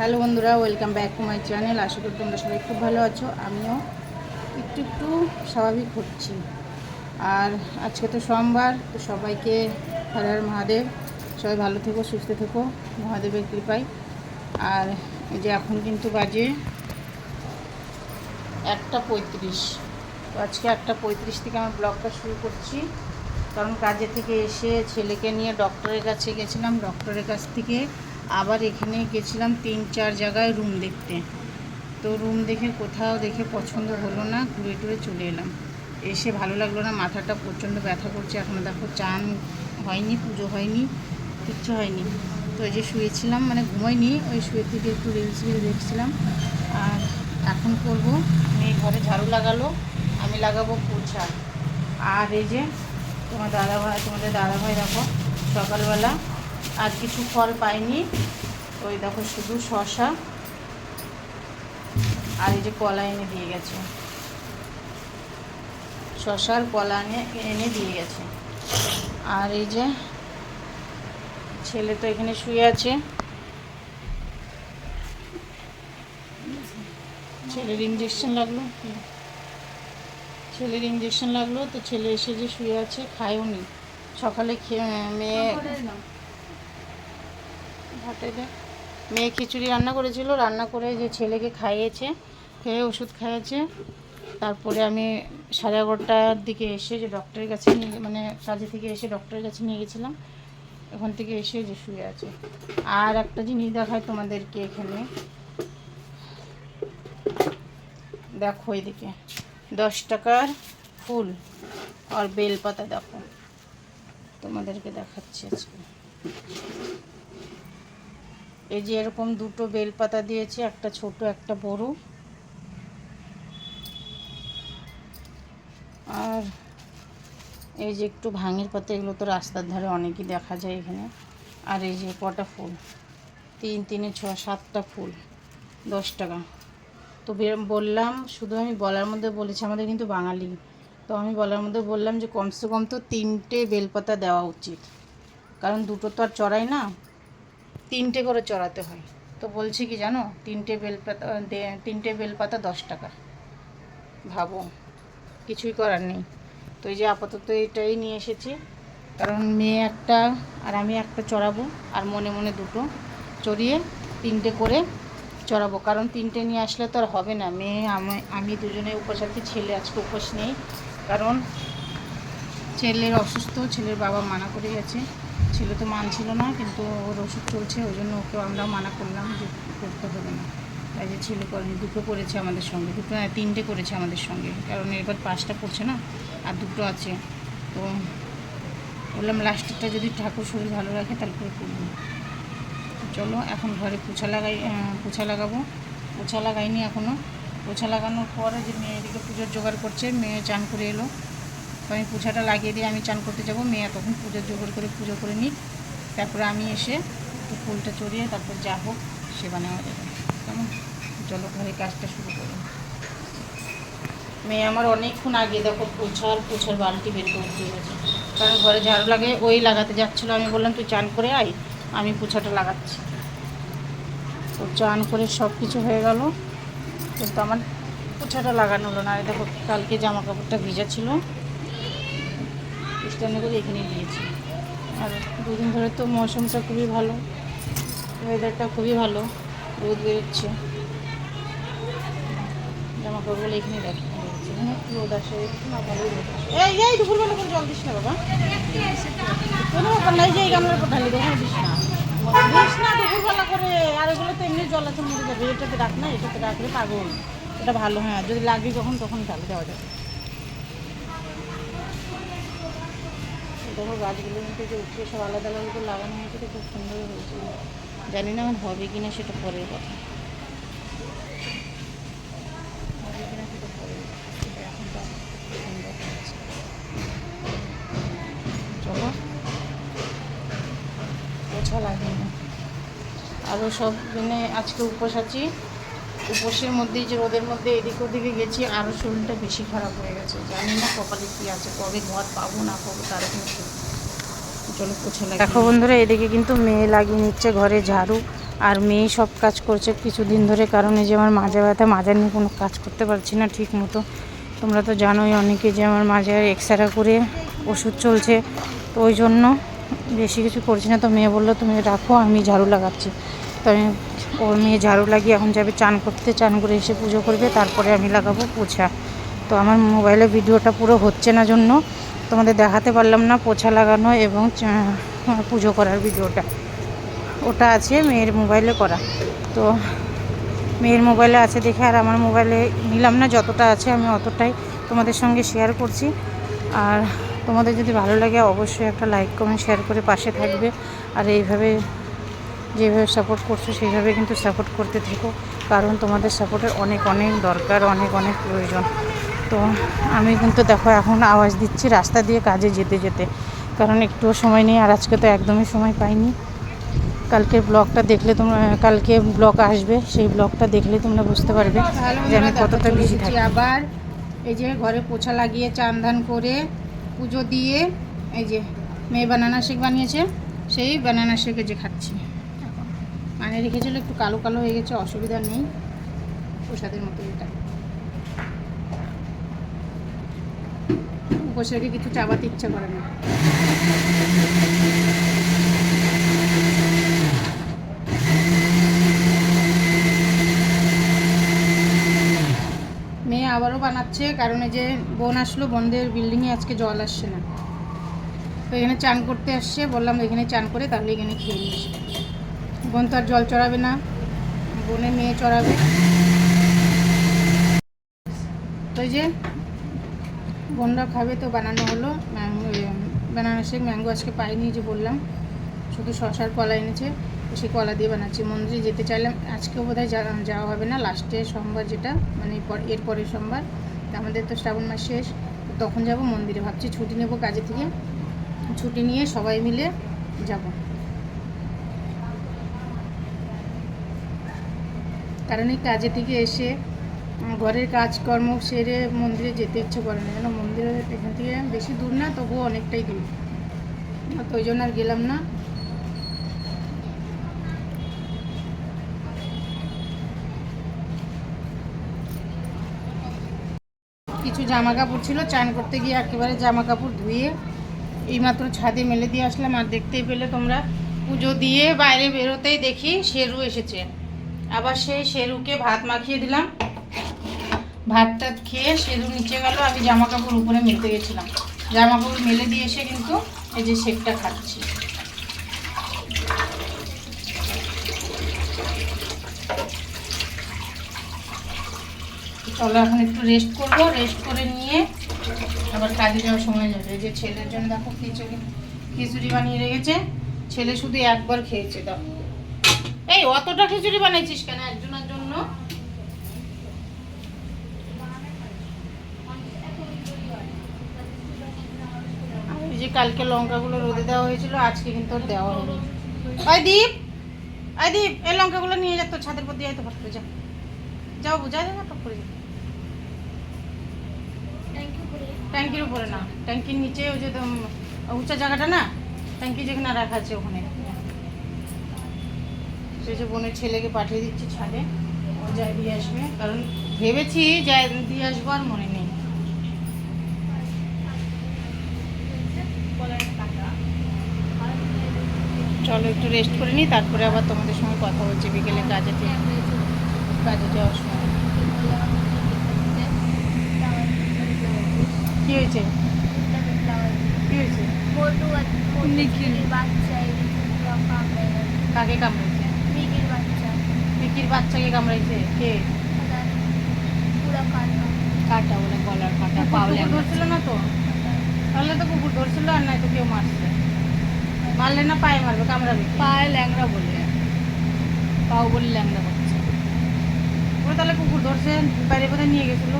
Hello বন্ধুরা, welcome back to my channel. আশা করি তোমরা সবাই খুব ভালো আছো। আমিও একটু স্বাভাবিক হচ্ছি। আর আজকে তো সোমবার, তো সবাইকে হর হর মহাদেব। সবাই ভালো থেকো, সুস্থ থেকো, মহাদেবের কৃপায়। আর এই যে এখন কিন্তু বাজে 1:35। তো আজকে 1:35 থেকে আমার ব্লগটা শুরু করছি, কারণ কাজে থেকে এসে ছেলেকে নিয়ে ডক্টরের কাছে গেছিলাম। ডক্টরের কাছ থেকে আবার এখানে গেছিলাম 3-4 জায়গায় রুম দেখতে। তো রুম দেখে কোথাও দেখে পছন্দ হলো না, ঘুরে টুরে চলে এলাম। এসে ভালো লাগলো না, মাথাটা প্রচণ্ড ব্যথা করছে। এখনও দেখো চান হয়নি, পুজো হয়নি, কিচ্ছু হয়নি। তো এই যে শুয়েছিলাম, মানে ঘুমাইনি, ওই শুয়ে থেকে একটু রিলস দেখছিলাম। আর এখন করব, মেয়ে ঘরে ঝাড়ু লাগালো, আমি লাগাবো পোছা। আর এই যে তোমাদের দাদাভাই দেখো সকালবেলা আর কিছু ফল পাইনি, ওই দেখো শুধু শশা আর এই যে কলা এনে দিয়ে গেছে, শশার কলা এনে দিয়ে গেছে। আর এই যে ছেলে তো এখানে শুয়ে আছে, ছেলের ইঞ্জেকশন লাগলো তো ছেলে এসে যে শুয়ে আছে, খায়ও নি। সকালে মেয়ে খিচুড়ি রান্না করেছিল, রান্না করে যে ছেলেকে খাইয়েছে, খেয়ে ওষুধ খাইয়েছে। তারপরে আমি 11:30টার দিকে এসে যে ডক্টরের কাছে মানে কাজে থেকে এসে ডক্টরের কাছে নিয়ে গেছিলাম। ওখান থেকে এসে যে শুয়ে আছে। আর একটা জিনিস দেখায় তোমাদেরকে, এখানে দেখো এদিকে 10 টাকার ফুল আর বেলপাতা দেখো, তোমাদেরকে দেখাচ্ছি আজকে। এই যে এরকম দুটো বেলপাতা দিয়েছে, একটা ছোট একটা বড়। আর এই যে একটু ভাঙের পাতা, এগুলো তো রাস্তার ধারে অনেকই দেখা যায় এখানে। আর এই যে কটা ফুল, 3 3 6 7টা ফুল, 10 টাকা। তো বললাম, শুধু আমি বলার মধ্যে বলেছি, আমাদের কিন্তু বাঙালি, তো আমি বলার মধ্যে বললাম যে কমসে কম তো 3টে বেলপাতা দেওয়া উচিত, কারণ দুটো তো আর চড়াই না, 3টে করে চড়াতে হয়। তো বলছি কি জানো, 3টে বেলপাতা 10 টাকা। ভাবো, কিছুই করার নেই। তো এই যে আপাতত এটাই নিয়ে এসেছি, কারণ মেয়ে একটা আর আমি একটা চড়াবো, আর মনে মনে দুটো চড়িয়ে 3টে করে চড়াবো। কারণ 3টে নিয়ে আসলে তো আর হবে না। মেয়ে আমি দুজনে উপোস আছি, ছেলে আজকে উপোস নেই, কারণ ছেলের অসুস্থ, ছেলের বাবা মানা করে গেছে। ছেলে তো মানছিল না, কিন্তু ওর ওষুধ চলছে, ওই জন্য ওকে আমরা মানা করলাম যে করতে হবে না। তাই যে ছেলে করেনি, দুটো করেছে আমাদের সঙ্গে, 3টে করেছে আমাদের সঙ্গে, কারণ এবার 5টা পড়ছে না, আর দুটো আছে। তো বললাম লাস্টেরটা যদি ঠাকুর শরীর ভালো রাখে তারপরে করবো। চলো এখন ঘরে পোছা লাগাবো। পোছা লাগাইনি এখনও। পোছা লাগানোর পরে যে মেয়ে এদিকে পুজোর জোগাড় করছে, মেয়ে চান করে এলো, তো আমি পোছাটা লাগিয়ে দিয়ে আমি চান করতে যাবো। মেয়ে তখন পুজোর জোগাড় করে পুজো করে নিই, তারপরে আমি এসে একটু ফুলটা চড়িয়ে তারপর যা হোক সেবা নেওয়া যাবে। কেমন? চলো ঘরে কাজটা শুরু করি। মেয়ে আমার অনেকক্ষণ আগে দেখো পোছার বালতি বের করে দিয়ে গেছে, কারণ ঘরে ঝাড়ু লাগে, ওই লাগাতে যাচ্ছিলো। আমি বললাম তুই চান করে আয়, আমি পোছাটা লাগাচ্ছি। তো চান করে সব কিছু হয়ে গেল, কিন্তু আমার পোছাটা লাগানো হলো না। আর দেখো কালকে জামা কাপড়টা ভিজা ছিল, স্ট্যান্ডে করে এখানেই দিয়েছি। আর দুদিন ধরে তো মৌসুমটা খুবই ভালো, ওয়েদারটা খুবই ভালো, রোদ বেরোচ্ছে। জামা কাপড়গুলো এখানেই দেখি, এখানে রোদ আসে, না ভালোই রোদ আসে। এই দুপুরবেলা করে জল দিস না বাবা, কোনো ব্যাপার নাই, যে এই গামলার উপর ঢালি দেবো, দিস না দুপুরবেলা করে। আর ওগুলো তো এমনি জল আছে, মরে যাবে। এটাতে রাখ না, এটাতে রাখলে পাগল, এটা ভালো। হ্যাঁ, যদি লাগবে তখন ঢালি দেওয়া যাবে। দেখো গাছগুলোর মধ্যে যে উঠিয়ে সব আলাদা আলাদা করে লাগানো হয়েছে, তো খুব সুন্দর হয়েছে। জানি না আমার হবে কি না, সেটা পরের কথা। হবে কি না সেটা পরের কথা, সেটা এখন তো সুন্দর হয়েছে। চলো পোছা লাগে না। আরও সব দিনে আজকে উপোস আছি, উপোসের মধ্যেই যে রোদের মধ্যে এদিক ওদিকে গেছি, আরও শরীরটা বেশি খারাপ হয়ে গেছে। জানি না কপালে কী আছে, কবে ঘর পাবো না পাবো তার কিন্তু। চলো পোছা লাগে। দেখো বন্ধুরা, এদিকে কিন্তু মেয়ে লাগিয়ে নিচ্ছে ঘরে ঝাড়ু, আর মেয়ে সব কাজ করছে কিছুদিন ধরে, কারণ এই যে আমার মাজা ব্যথা, মাজা নিয়ে কোনো কাজ করতে পারছি না ঠিক মতো। তোমরা তো জানোই অনেকে যে আমার মাজার এক্সরে করে ওষুধ চলছে, তো ওই জন্য বেশি কিছু করছি না। তো মেয়ে বললো তুমি রাখো, আমি ঝাড়ু লাগাচ্ছি। তো আমি ওর মেয়ে ঝাড়ু লাগিয়ে এখন যাবে চান করতে, চান করে এসে পুজো করবে, তারপরে আমি লাগাবো পোছা। তো আমার মোবাইলে ভিডিওটা পুরো হচ্ছে না জন্য তোমাদের দেখাতে পারলাম না পোছা লাগানো এবং পুজো করার ভিডিওটা। ওটা আছে মেয়ের মোবাইলে করা, তো মেয়ের মোবাইলে আছে দেখে আর আমার মোবাইলে নিলাম না। যতটা আছে আমি অতটাই তোমাদের সঙ্গে শেয়ার করছি। আর তোমাদের যদি ভালো লাগে অবশ্যই একটা লাইক কমেন্ট শেয়ার করে পাশে থাকবে। আর এইভাবে যেভাবে সাপোর্ট করছো সেইভাবে কিন্তু সাপোর্ট করতে থেকো, কারণ তোমাদের সাপোর্টের অনেক অনেক দরকার, অনেক অনেক প্রয়োজন। তো আমি কিন্তু দেখো এখন আওয়াজ দিচ্ছি রাস্তা দিয়ে কাজে যেতে যেতে, কারণ একটুও সময় নেই। আর আজকে তো একদমই সময় পাইনি। কালকের ব্লগটা দেখলে তোমরা, কালকে ব্লগ আসবে, সেই ব্লগটা দেখলে তোমরা বুঝতে পারবে যে আমি কতটা বিজি থাকি। আবার এই যে ঘরে পোছা লাগিয়ে চান ধান করে পুজো দিয়ে এই যে মেয়ে বানানা শেক বানিয়েছে, সেই বানানা শেকে যে খাচ্ছি। মানে রেখেছিল একটু কালো কালো হয়ে গেছে, অসুবিধা নেই, প্রসাদের মতো এটা। উপোস রেখে কিছু চাবাতে ইচ্ছা করে না। মেয়ে আবারও বানাচ্ছে, কারণ এই যে বোন আসলো, বোনদের বিল্ডিংয়ে আজকে জল আসছে না, তো এখানে চান করতে আসছে। বললাম এখানে চান করে তাহলে এখানে খেয়ে নিস। বোন তো আর জল চড়াবে না, বোনের মেয়ে চড়াবে। তো এই যে বোনরা খাবে, তো বানানো হলো বানানা শেক। ম্যাঙ্গো আজকে পাইনি, যে বললাম শুধু শশার কলা এনেছে, সেই কলা দিয়ে বানাচ্ছি। মন্দিরে যেতে চাইলাম, আজকেও বোধহয় যাওয়া হবে না, লাস্টের সোমবার যেটা, মানে এর পরের সোমবার। আমাদের তো শ্রাবণ মাস শেষ, তখন যাব মন্দিরে। ভাবছি ছুটি নেব কাজে থেকে, ছুটি নিয়ে সবাই মিলে যাব। কারণ এই কাজে থেকে এসে ঘরের কাজকর্ম সেরে মন্দিরে যেতে ইচ্ছে করে না, কেন মন্দিরে এখান থেকে বেশি দূর না, তবুও অনেকটাই দূর, তো ওই জন্য আর গেলাম না। কিছু জামা কাপড় ছিল, চান করতে গিয়ে একেবারে জামা কাপড় ধুয়ে এইমাত্র ছাদে মেলে দিয়ে আসলাম। আর দেখতেই পেলে তোমরা, পুজো দিয়ে বাইরে বেরোতেই দেখি শেরু এসেছে। আবার সেই শেরুকে ভাত মাখিয়ে দিলাম, ভাতটা খেয়ে শেরু নিচে গেল, আমি জামা কাপড় উপরে মেলতে গেছিলাম। জামা কাপড় মেলে দিয়ে এসে কিন্তু এই যে শেকটা খাচ্ছি। চলো এখন একটু রেস্ট করবো, রেস্ট করে নিয়ে আবার কাজে যাওয়ার সময় যাবে। এই যে ছেলের জন্য দেখো খিচুড়ি বানিয়ে রেখেছে, ছেলে শুধু একবার খেয়েছে। দাও, এই অতটা খিচুড়ি বানাইছিস কেন একজনের জন্য? এই যে কালকে লঙ্কাগুলো রোদে দেওয়া হয়েছিল, আজকে কিন্তু আর দেওয়া হয়নি। ওই দীপ, ওই দীপ, এই লঙ্কাগুলো নিয়ে যা, তো ছাদের উপর দিয়ে তো ফট করে যা, যাও বুঝা যাবে টপ করে। ট্যাঙ্কির উপরে না, ট্যাঙ্কির নিচে ওই যে উঁচা জায়গাটা না, ট্যাঙ্কি যেখানে রাখা আছে ওখানে। সেই যে বোনের ছেলেকে পাঠিয়ে দিচ্ছি ছাদে, ও যাই দিয়ে আসবে, কারণ ভেবেছি যাই দিয়ে আসবো, আর মনে নেই। চলো একটু রেস্ট করে নিই, তারপরে আবার তোমাদের সঙ্গে কথা হচ্ছে বিকেলে কাজে যাওয়ার সময়। কি হয়েছে? কি হয়েছে? কাকে কামড়াইছে? মিকির বাচ্চাকে কামড়াইছে কে? কাটা বলে গলার কাটা, পাওলে ধরছিল না তো, তাহলে তো কুকুর ধরছিল, আর নাই তো কেউ মারছে। মারলে না পায়ে মারবে, কামড়াবে পায়ে, ল্যাংড়া বলে, পাও বলে ল্যাংড়া করছে। ওরা তাহলে কুকুর ধরছে, বাইরে কোথায় নিয়ে গেছিলো।